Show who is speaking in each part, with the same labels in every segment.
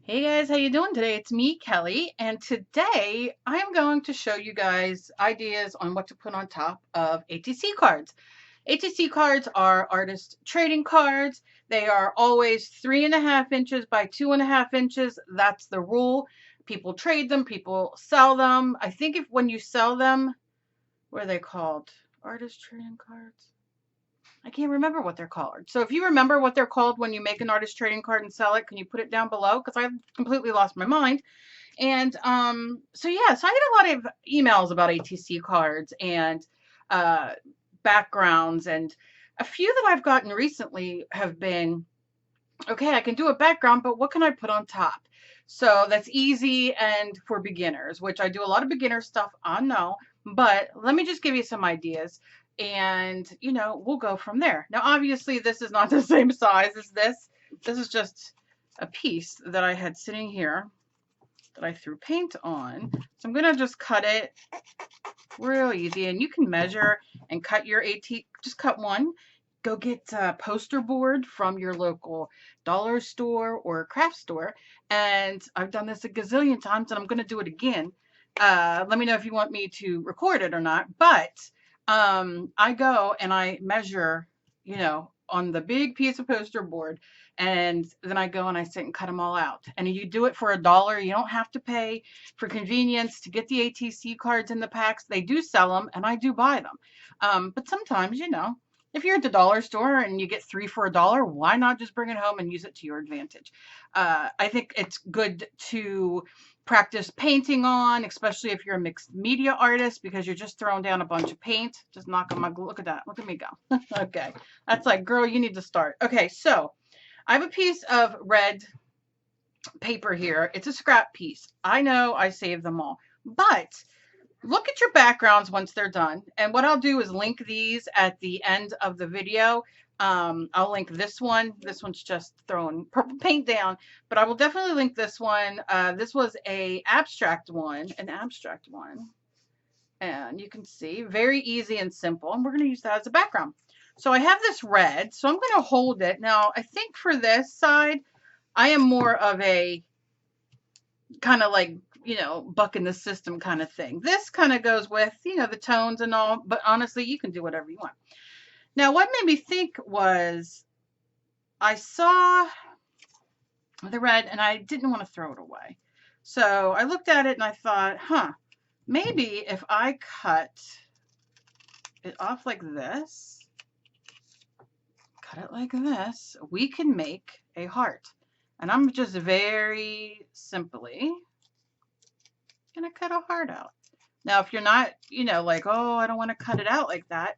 Speaker 1: Hey guys, how you doing today? It's me, Kelly, and today I'm going to show you guys ideas on what to put on top of ATC cards. ATC cards are artist trading cards. They are always 3.5 inches by 2.5 inches. That's the rule. People trade them, people sell them. I think if when you sell them, what are they called? Artist trading cards? I can't remember what they're called. So if you remember what they're called when you make an artist trading card and sell it, can you put it down below? Because I've completely lost my mind. And so yeah, so I get a lot of emails about ATC cards and uh, backgrounds, and a few that I've gotten recently have been, okay, I can do a background, but what can I put on top? So that's easy and for beginners, which I do a lot of beginner stuff, I know, but let me just give you some ideas and we'll go from there. Now, obviously this is not the same size as this. This is just a piece that I had sitting here that I threw paint on. So I'm gonna just cut it real easy, and you can measure and cut your just cut one. Go get a poster board from your local dollar store or craft store. And I've done this a gazillion times and I'm gonna do it again. Let me know if you want me to record it or not. But I go and I measure, on the big piece of poster board, and then I go and I sit and cut them all out. And you do it for $1. You don't have to pay for convenience to get the ATC cards in the packs. They do sell them, and I do buy them. But sometimes, if you're at the dollar store and you get 3 for $1, why not just bring it home and use it to your advantage? I think it's good to practice painting on, especially if you're a mixed media artist, because you're just throwing down a bunch of paint. Just knock on my glue. Look at that. Look at me go. Okay. That's like, girl, you need to start. Okay, so I have a piece of red paper here. It's a scrap piece. I know I saved them all, but look at your backgrounds once they're done. And what I'll do is link these at the end of the video. I'll link this one. This one's just throwing purple paint down, but I will definitely link this one. This was an abstract one. And you can see very easy and simple. And we're going to use that as a background. So I have this red, so I'm going to hold it. Now, I think for this side, I am more of a kind of like, bucking the system kind of thing. This kind of goes with, the tones and all, but honestly, you can do whatever you want. Now, what made me think was I saw the red and I didn't want to throw it away. So I looked at it and I thought, maybe if I cut it off like this, we can make a heart. And I'm just very simply gonna cut a heart out. Now, if you're not, like, oh, I don't want to cut it out like that,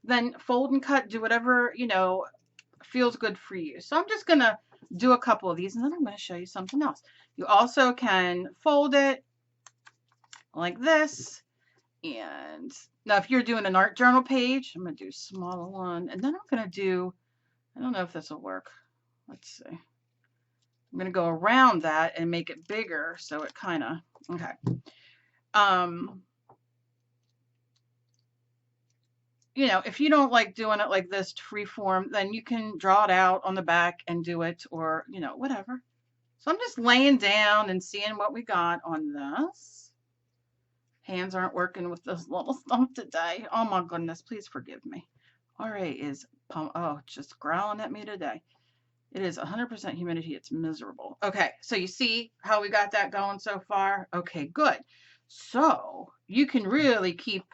Speaker 1: then fold and cut, do whatever, feels good for you. So I'm just gonna do a couple of these and then I'm gonna show you something else. You also can fold it like this. And now if you're doing an art journal page, I'm gonna do a smaller one, and then I'm gonna do, I don't know if this will work. Let's see. I'm going to go around that and make it bigger so it kind of, okay. If you don't like doing it like this free form, then you can draw it out on the back and do it, or, whatever. So I'm just laying down and seeing what we got on this. Hands aren't working with this little stuff today. Oh my goodness, please forgive me. RA is, just growling at me today. It is 100% humidity. It's miserable. Okay, so you see how we got that going so far? Okay, good. So you can really keep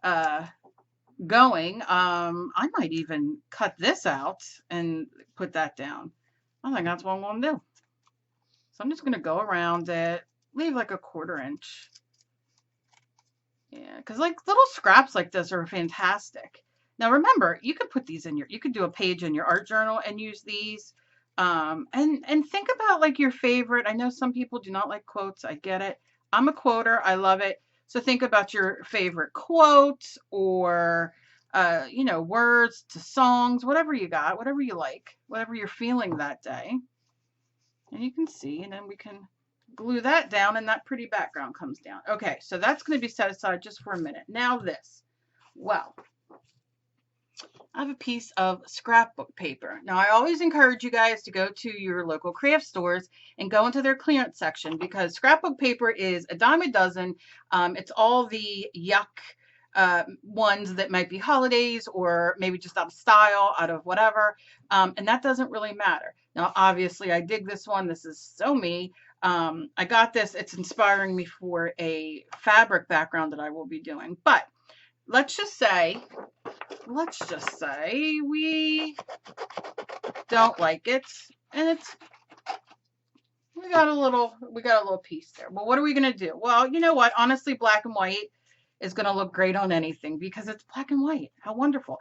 Speaker 1: going. I might even cut this out and put that down. I think that's what I'm going to do. So I'm just going to go around it, leave like a 1/4 inch. Yeah, because like little scraps like this are fantastic. Now remember, you could put these in you could do a page in your art journal and use these. And think about like your favorite. I know some people do not like quotes. I get it. I'm a quoter. I love it. So think about your favorite quote or, words to songs, whatever you got, whatever you like, whatever you're feeling that day. And you can see, and then we can glue that down and that pretty background comes down. Okay, so that's going to be set aside just for a minute. Now this. Well, I have a piece of scrapbook paper. Now, I always encourage you guys to go to your local craft stores and go into their clearance section because scrapbook paper is a dime a dozen. It's all the yuck ones that might be holidays or maybe just out of style, out of whatever, and that doesn't really matter. Now, obviously, I dig this one. This is so me. I got this. It's inspiring me for a fabric background that I will be doing. But let's just say we don't like it, and we got a little piece there. Well, what are we gonna do? Well, you know what? Honestly, black and white is gonna look great on anything because it's black and white. How wonderful!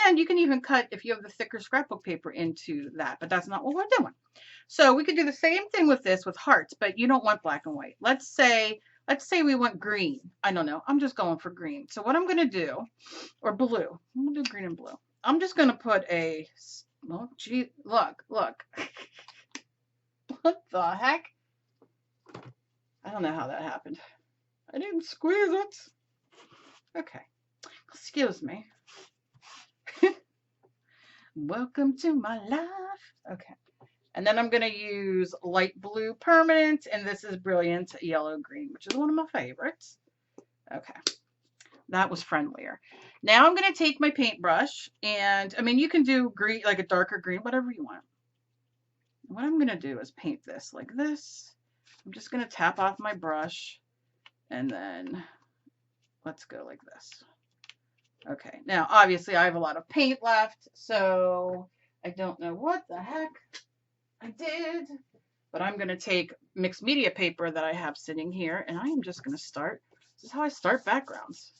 Speaker 1: And you can even cut, if you have the thicker scrapbook paper, into that, but that's not what we're doing. So we could do the same thing with this with hearts, but you don't want black and white. Let's say we want green. I don't know. I'm just going for green. So what I'm gonna do, or blue. I'm gonna do green and blue. I'm just gonna put a, oh gee, look. What the heck? I don't know how that happened. I didn't squeeze it. Okay. Excuse me. Welcome to my life. Okay. And then I'm going to use light blue permanent, and this is brilliant yellow green, which is one of my favorites. Okay. That was friendlier. Now I'm going to take my paintbrush, and I mean, you can do green, like a darker green, whatever you want. What I'm going to do is paint this like this. I'm just going to tap off my brush, and then let's go like this. Okay, now obviously I have a lot of paint left, so I don't know what the heck I did, but I'm going to take mixed media paper that I have sitting here, and I am just going to start. This is how I start backgrounds.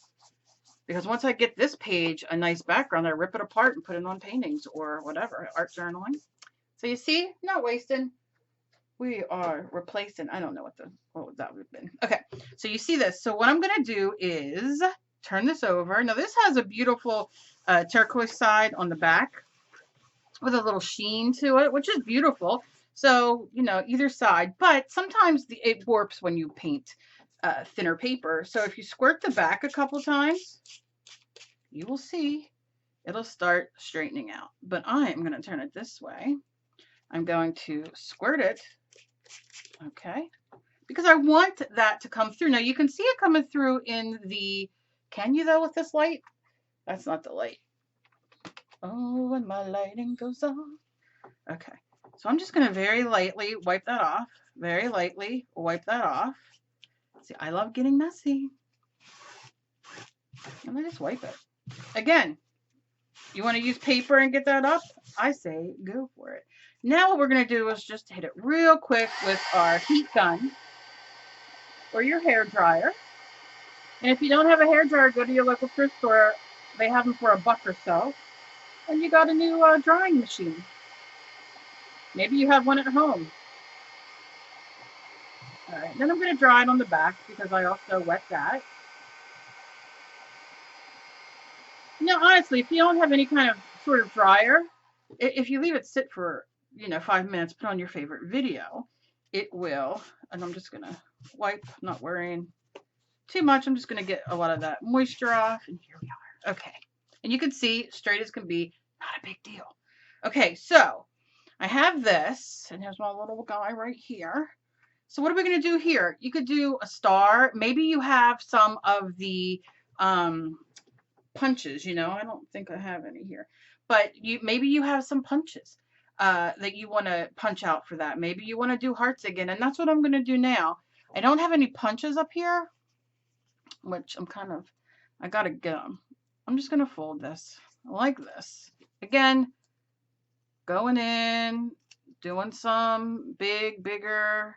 Speaker 1: Because once I get this page a nice background, I rip it apart and put it on paintings or whatever, art journaling. So you see, not wasting. We are replacing, I don't know what that would have been. Okay, so you see this. So what I'm going to do is turn this over. Now this has a beautiful turquoise side on the back with a little sheen to it, which is beautiful. So, you know, either side, but sometimes it warps when you paint thinner paper. So if you squirt the back a couple times, you will see it'll start straightening out. But I am going to turn it this way. I'm going to squirt it. Okay, because I want that to come through. Now you can see it coming through in the, can you though with this light? That's not the light. Oh, when my lighting goes on. Okay, so I'm just going to very lightly wipe that off. Very lightly wipe that off. See, I love getting messy. And I just wipe it. Again, you want to use paper and get that up? I say go for it. Now what we're going to do is just hit it real quick with our heat gun or your hair dryer. And if you don't have a hair dryer, go to your local thrift store. They have them for $1 or so. And you got a new drying machine. Maybe you have one at home. All right, then I'm going to dry it on the back because I also wet that. Now, honestly, if you don't have any kind of sort of dryer, if you leave it sit for, 5 minutes, put on your favorite video, it will, and I'm just going to wipe, not worrying too much. I'm just going to get a lot of that moisture off, and here we are. Okay, and you can see straight as can be, not a big deal. Okay, so I have this, and here's my little guy right here. So what are we going to do here? You could do a star. Maybe you have some of the punches, I don't think I have any here, but maybe you have some punches that you want to punch out for that. Maybe you want to do hearts again, and that's what I'm going to do now. I don't have any punches up here, which I gotta get them. I'm just going to fold this like this. Again, going in, doing some bigger.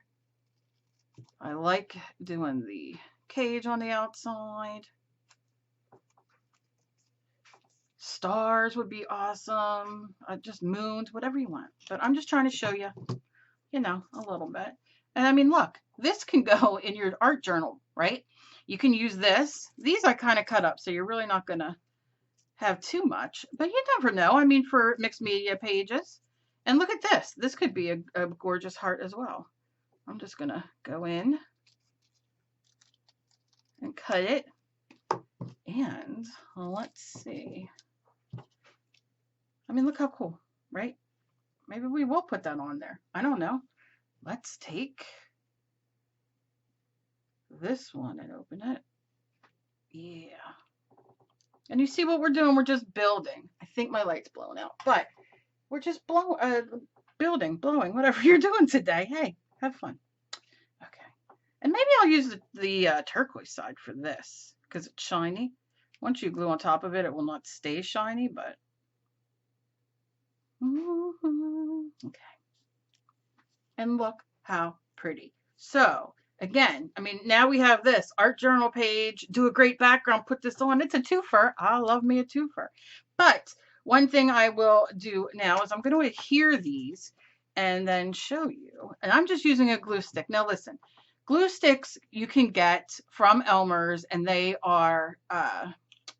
Speaker 1: I like doing the cage on the outside. Stars would be awesome. Just moons, whatever you want. But I'm just trying to show you, a little bit. And I mean, look, this can go in your art journal, right? You can use this. These I kind of cut up, so you're really not going to have too much. But you never know. I mean, for mixed media pages. And look at this. This could be a gorgeous heart as well. I'm just going to go in and cut it. And let's see. I mean, look how cool, right? Maybe we will put that on there. I don't know. Let's take this one and open it. Yeah. And you see what we're doing? We're just building. I think my light's blown out, but we're just building, blowing, whatever you're doing today. Hey, have fun. Okay. And maybe I'll use the turquoise side for this because it's shiny. Once you glue on top of it, it will not stay shiny, but okay. And look how pretty. So again, I mean, now we have this art journal page, do a great background, put this on. It's a twofer. I love me a twofer. But one thing I will do now is I'm going to adhere these and then show you. And I'm just using a glue stick. Now listen, glue sticks you can get from Elmer's, and they are,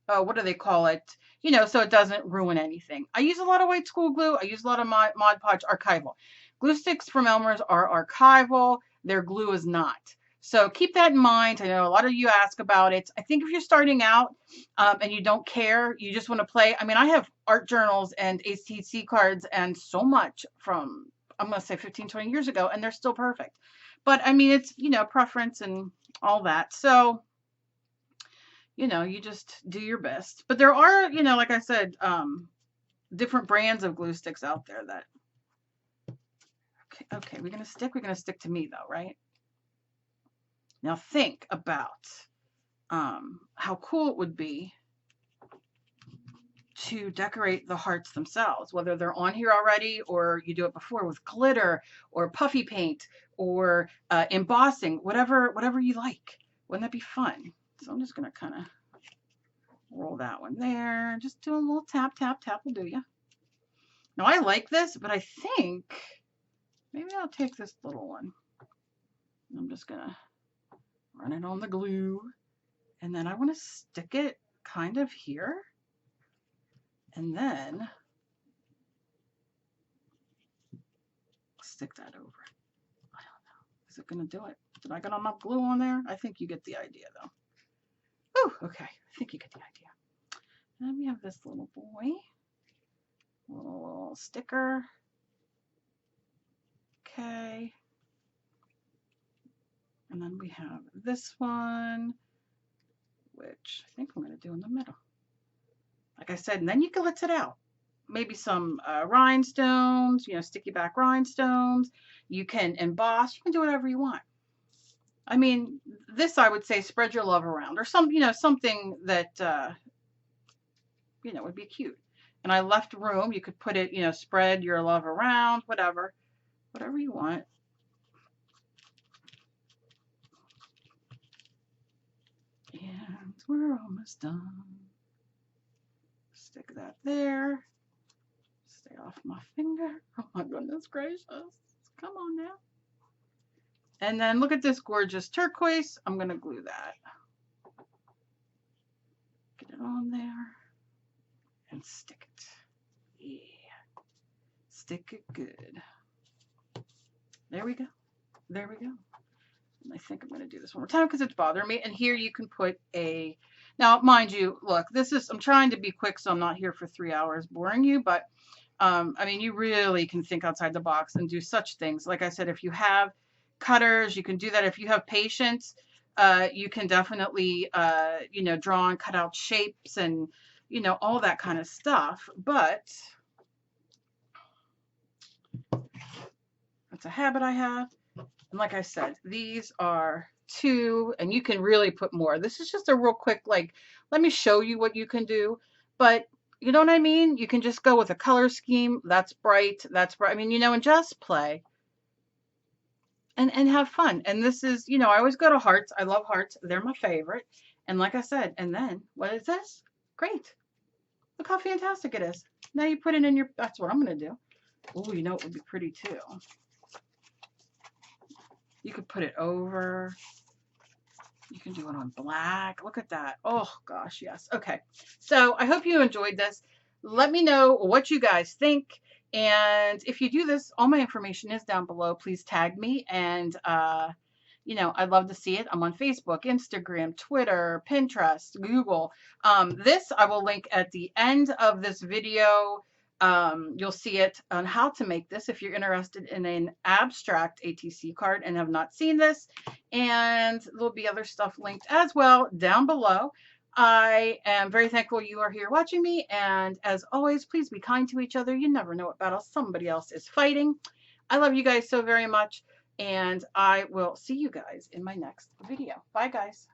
Speaker 1: what do they call it? You know, so it doesn't ruin anything. I use a lot of white school glue. I use a lot of Mod Podge archival. Glue sticks from Elmer's are archival. Their glue is not. So keep that in mind. I know a lot of you ask about it. I think if you're starting out and you don't care, you just want to play. I mean, I have art journals and ATC cards and so much from, I'm going to say 15, 20 years ago, and they're still perfect. But I mean, it's, you know, preference and all that. So, you know, you just do your best. But there are, you know, like I said, different brands of glue sticks out there that, okay, we're going to stick to me though, right? Now think about how cool it would be to decorate the hearts themselves, whether they're on here already or you do it before with glitter or puffy paint or embossing, whatever you like. Wouldn't that be fun? So I'm just going to kind of roll that one there. Just do a little tap, tap, tap will do ya. Now I like this, but I think maybe I'll take this little one. I'm just going to run it on the glue, and then I want to stick it kind of here, and then stick that over. I don't know. Is it going to do it? Did I get enough glue on there? I think you get the idea, though. Oh, okay. I think you get the idea. And then we have this little boy, little sticker. Okay. And then we have this one, which I think I'm going to do in the middle. Like I said, and then you can let it out. Maybe some rhinestones, you know, sticky back rhinestones. You can emboss. You can do whatever you want. I mean, this I would say spread your love around, or some, you know, something that, you know, would be cute. And I left room. You could put it, you know, spread your love around, whatever you want. And we're almost done. Stick that there. Stay off my finger. Oh my goodness gracious. Come on now. And then look at this gorgeous turquoise. I'm going to glue that. Get it on there. And stick it. Yeah. Stick it good. There we go. There we go. And I think I'm going to do this one more time because it's bothering me. And here you can put a, now mind you, look, this is, I'm trying to be quick so I'm not here for 3 hours boring you, but I mean, you really can think outside the box and do such things. Like I said, if you have cutters, you can do that. If you have patience, you can definitely, you know, draw and cut out shapes and, you know, all that kind of stuff. But that's a habit I have. And like I said, these are 2, and you can really put more. This is just a real quick, like, let me show you what you can do. But you know what I mean? You can just go with a color scheme. That's bright. That's bright. I mean, you know, and just play and have fun. And this is, you know, I always go to hearts. I love hearts. They're my favorite. And like I said, and then what is this? Great. Look how fantastic it is. Now you put it in your, that's what I'm going to do. Oh, you know, it would be pretty too. You could put it over. You can do it on black. Look at that. Oh, gosh, yes. Okay. So I hope you enjoyed this. Let me know what you guys think. And if you do this, all my information is down below. Please tag me. And, you know, I'd love to see it. I'm on Facebook, Instagram, Twitter, Pinterest, Google. This I will link at the end of this video. You'll see it on how to make this if you're interested in an abstract ATC card and have not seen this. And there'll be other stuff linked as well down below. I am very thankful you are here watching me. And as always, please be kind to each other. You never know what battle somebody else is fighting. I love you guys so very much. And I will see you guys in my next video. Bye, guys.